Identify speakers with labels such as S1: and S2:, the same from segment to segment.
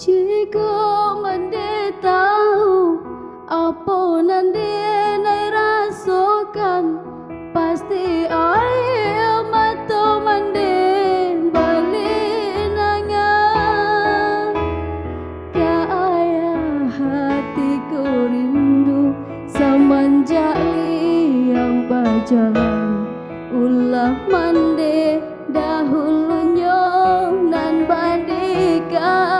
S1: Jika mende tahu apa nanti nai rasakan, pasti air mata mende balik nangan. Kaya hatiku rindu semenjak yang berjalan, ulah mande dahulunya nan bandingkan.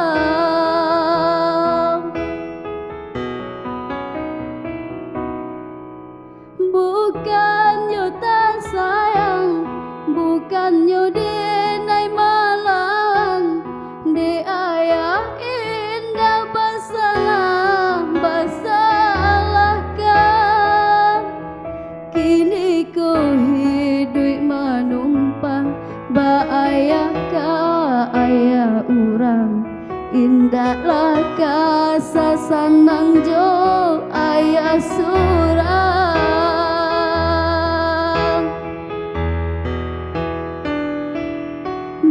S1: Bukannya tak sayang, bukannya denai malang, de ayah indah bersalahkan. Kini ku hidup menumpang ba ayah ka ayah urang, indahlah kasa sanang jo ayah surang.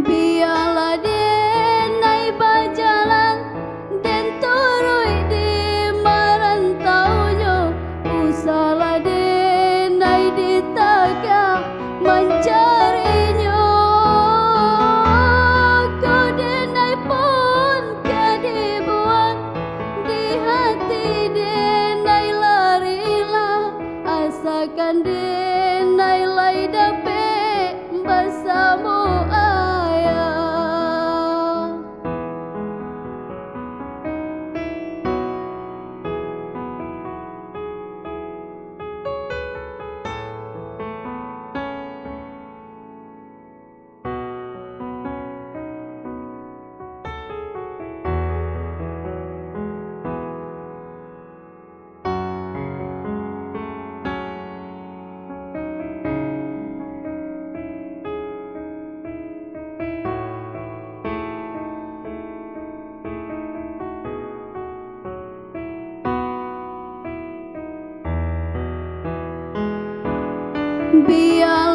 S1: Biarlah denai berjalan dan turut di merantaunya, usahlah denai ditagih mencarinya. Kau denai pun kedibuan di hati denai larilah, asalkan denai lai dapat bersama ayah. Biarlah